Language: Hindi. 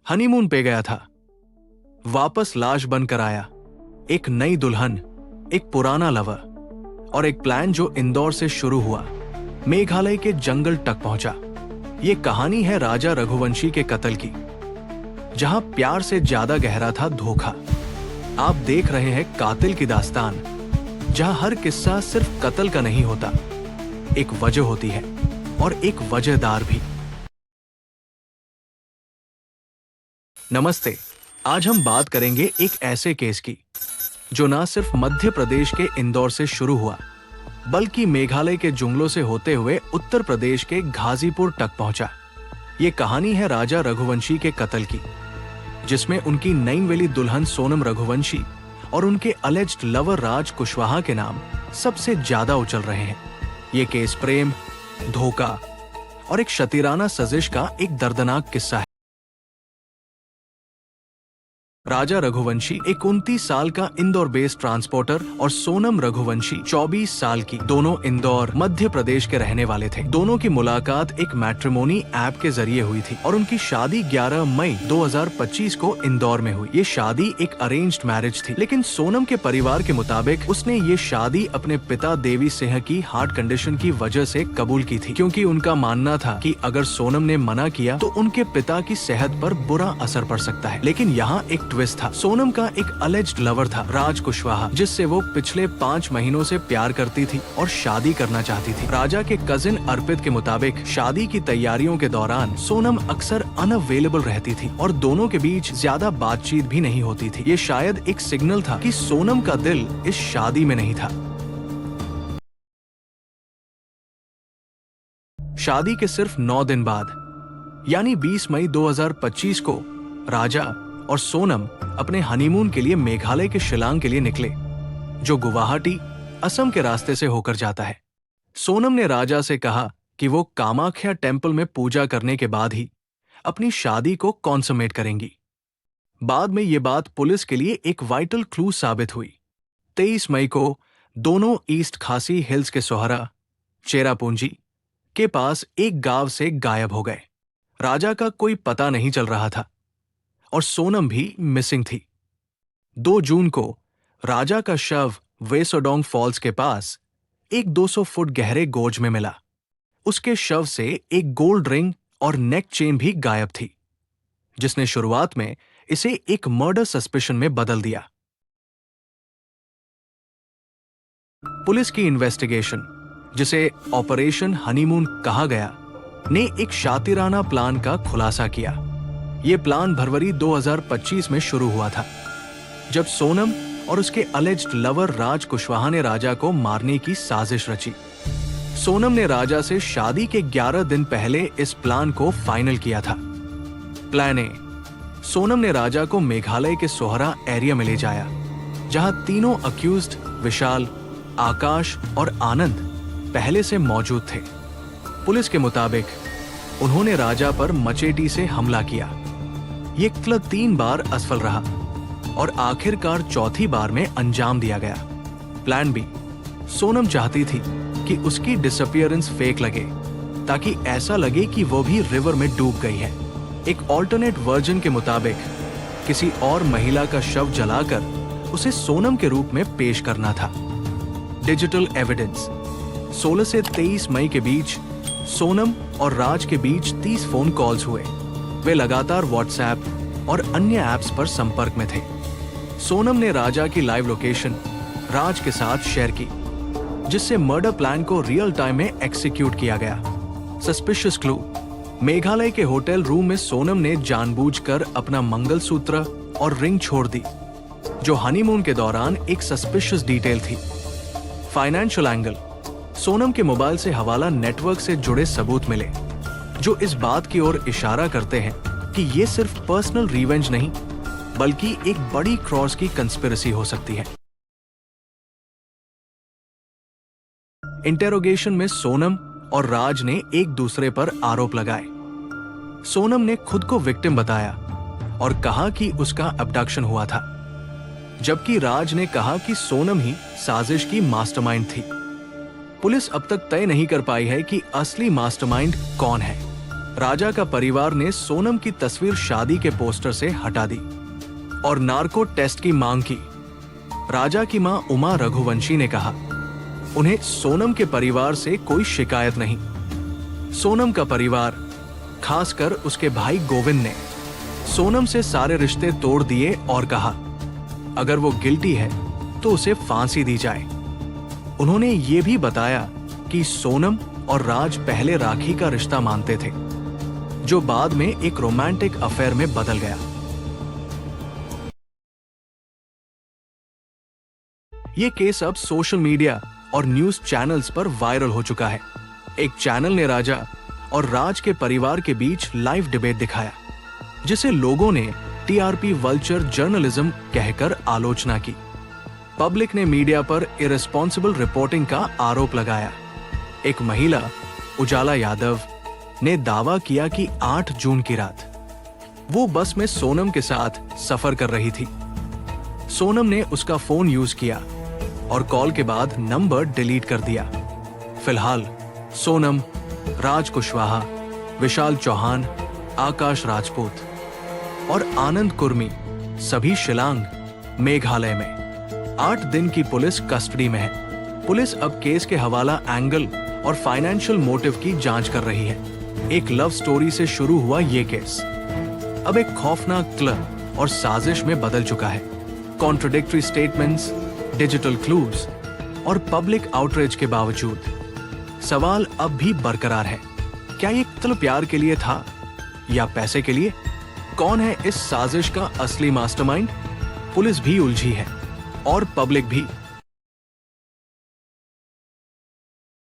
हनीमून पे गया था, वापस लाश बनकर आया। एक नई दुल्हन, एक पुराना लवर और एक प्लान जो इंदौर से शुरू हुआ, मेघालय के जंगल तक पहुंचा। ये कहानी है राजा रघुवंशी के कत्ल की, जहां प्यार से ज्यादा गहरा था धोखा। आप देख रहे हैं कातिल की दास्तान, जहां हर किस्सा सिर्फ कत्ल का नहीं होता, एक वजह होती है और एक वजहदार भी। नमस्ते, आज हम बात करेंगे एक ऐसे केस की जो ना सिर्फ मध्य प्रदेश के इंदौर से शुरू हुआ, बल्कि मेघालय के जंगलों से होते हुए उत्तर प्रदेश के गाजीपुर तक पहुंचा। ये कहानी है राजा रघुवंशी के कत्ल की, जिसमें उनकी नईनवेली दुल्हन सोनम रघुवंशी और उनके अलेज्ड लवर राज कुशवाहा के नाम सबसे ज्यादा उछल रहे हैं। ये केस प्रेम, धोखा और एक शतीराना साजिश का एक दर्दनाक किस्सा है। राजा रघुवंशी एक 29 साल का इंदौर बेस्ड ट्रांसपोर्टर और सोनम रघुवंशी 24 साल की, दोनों इंदौर मध्य प्रदेश के रहने वाले थे। दोनों की मुलाकात एक मैट्रिमोनी ऐप के जरिए हुई थी और उनकी शादी 11 मई 2025 को इंदौर में हुई। ये शादी एक अरेंज्ड मैरिज थी, लेकिन सोनम के परिवार के मुताबिक उसने ये शादी अपने पिता देवी सिंह की हार्ट कंडीशन की वजह से कबूल की थी, क्योंकि उनका मानना था कि अगर सोनम ने मना किया तो उनके पिता की सेहत पर बुरा असर पड़ सकता है। लेकिन यहाँ एक ट्विस्ट था। सोनम का एक अलेज्ड लवर था, राज कुशवाहा, जिससे वो पिछले 5 महीनों से प्यार करती थी और शादी करना चाहती थी। राजा के कजिन अर्पित के मुताबिक शादी की तैयारियों के दौरान सोनम अक्सर अनअवेलेबल रहती थी और दोनों के बीच ज्यादा बातचीत भी नहीं होती थी। ये शायद एक सिग्नल था कि सोनम का दिल इस शादी में नहीं था। शादी के सिर्फ 9 दिन बाद, यानी 20 मई 2025 को राजा और सोनम अपने हनीमून के लिए मेघालय के शिलांग के लिए निकले, जो गुवाहाटी, असम के रास्ते से होकर जाता है। सोनम ने राजा से कहा कि वो कामाख्या टेम्पल में पूजा करने के बाद ही अपनी शादी को कॉन्समेट करेंगी। बाद में ये बात पुलिस के लिए एक वाइटल क्लू साबित हुई। 23 मई को दोनों ईस्ट खासी हिल्स के सोहरा, चेरापूंजी के पास एक गांव से गायब हो गए। राजा का कोई पता नहीं चल रहा था और सोनम भी मिसिंग थी। 2 जून को राजा का शव वेसोडोंग फॉल्स के पास एक 200 फुट गहरे गोर्ज में मिला। उसके शव से एक गोल्ड रिंग और नेक चेन भी गायब थी, जिसने शुरुआत में इसे एक मर्डर सस्पिशन में बदल दिया। पुलिस की इन्वेस्टिगेशन, जिसे ऑपरेशन हनीमून कहा गया, ने एक शातिराना प्लान का खुलासा किया। ये प्लान फरवरी 2025 में शुरू हुआ था, जब सोनम और उसके अलेज्ड लवर राज कुशवाहा ने राजा को मारने की साजिश रची। सोनम ने राजा से शादी के 11 दिन पहले इस प्लान को फाइनल किया था। प्लान ए, सोनम ने राजा को मेघालय के सोहरा एरिया में ले जाया, जहां तीनों अक्यूज्ड विशाल, आकाश और आनंद पहले से मौजूद थे। पुलिस के मुताबिक उन्होंने राजा पर मचेटी से हमला किया। ये कत्ल 3 बार असफल रहा और आखिरकार चौथी बार में अंजाम दिया गया। प्लान बी, सोनम चाहती थी कि उसकी डिसअपीयरेंस फेक लगे, ताकि ऐसा लगे कि वो भी रिवर में डूब गई है। एक ऑल्टरनेट वर्जन के मुताबिक किसी और महिला का शव जलाकर उसे सोनम के रूप में पेश करना था। डिजिटल एविडेंस, 16 से 23 मई के बीच सोनम और राज के बीच 30 फोन कॉल्स हुए। वे लगातार व्हाट्सएप और अन्य ऐप्स पर संपर्क में थे। सोनम ने राजा की लाइव लोकेशन राज के साथ शेयर की, जिससे मर्डर प्लान को रियल टाइम में एक्सिक्यूट किया गया। सस्पिशियस क्लू, मेघालय के होटल रूम में सोनम ने जानबूझकर अपना मंगलसूत्र और रिंग छोड़ दी, जो हनीमून के दौरान एक सस्पिशियस डिटेल थी। फाइनेंशियल एंगल, सोनम के मोबाइल से हवाला नेटवर्क से जुड़े सबूत मिले, जो इस बात की ओर इशारा करते हैं कि ये सिर्फ पर्सनल रिवेंज नहीं, बल्कि एक बड़ी क्रॉस की कंस्पिरेसी हो सकती है। इंटेरोगेशन में सोनम और राज ने एक दूसरे पर आरोप लगाए। सोनम ने खुद को विक्टिम बताया और कहा कि उसका अबडक्शन हुआ था, जबकि राज ने कहा कि सोनम ही साजिश की मास्टरमाइंड थी। पुलिस अब तक तय नहीं कर पाई है कि असली मास्टरमाइंड कौन है। राजा का परिवार ने सोनम की तस्वीर शादी के पोस्टर से हटा दी और नार्को टेस्ट की मांग की। राजा की मां उमा रघुवंशी ने कहा, उन्हें सोनम के परिवार से कोई शिकायत नहीं। सोनम का परिवार, खासकर उसके भाई गोविंद ने सोनम से सारे रिश्ते तोड़ दिए और कहा, अगर वो गिल्टी है तो उसे फांसी दी जाए। उन्होंने ये भी बताया कि सोनम और राज पहले राखी का रिश्ता मानते थे, जो बाद में एक रोमांटिक अफेयर में बदल गया। ये केस अब सोशल मीडिया और न्यूज चैनल्स पर वायरल हो चुका है। एक चैनल ने राजा और राज के परिवार के बीच लाइव डिबेट दिखाया, जिसे लोगों ने टीआरपी वल्चर जर्नलिज्म कहकर आलोचना की। पब्लिक ने मीडिया पर इरेस्पॉन्सिबल रिपोर्टिंग का आरोप लगाया। एक महिला, उजाला यादव, ने दावा किया कि 8 जून की रात वो बस में सोनम के साथ सफर कर रही थी। सोनम ने उसका फोन यूज किया और कॉल के बाद नंबर डिलीट कर दिया। फिलहाल सोनम, राज कुशवाहा, विशाल चौहान, आकाश राजपूत और आनंद कुर्मी सभी शिलांग, मेघालय में 8 दिन की पुलिस कस्टडी में है। पुलिस अब केस के हवाला एंगल और फाइनेंशियल मोटिव की जांच कर रही है। एक लव स्टोरी से शुरू हुआ ये केस अब एक खौफनाक क्लब और साजिश में बदल चुका है। कॉन्ट्रडिक्टरी स्टेटमेंट्स, डिजिटल क्लूज और पब्लिक आउटरीच के बावजूद सवाल अब भी बरकरार है। क्या ये कत्ल प्यार के लिए था या पैसे के लिए? कौन है इस साजिश का असली मास्टरमाइंड? पुलिस भी उलझी है और पब्लिक भी।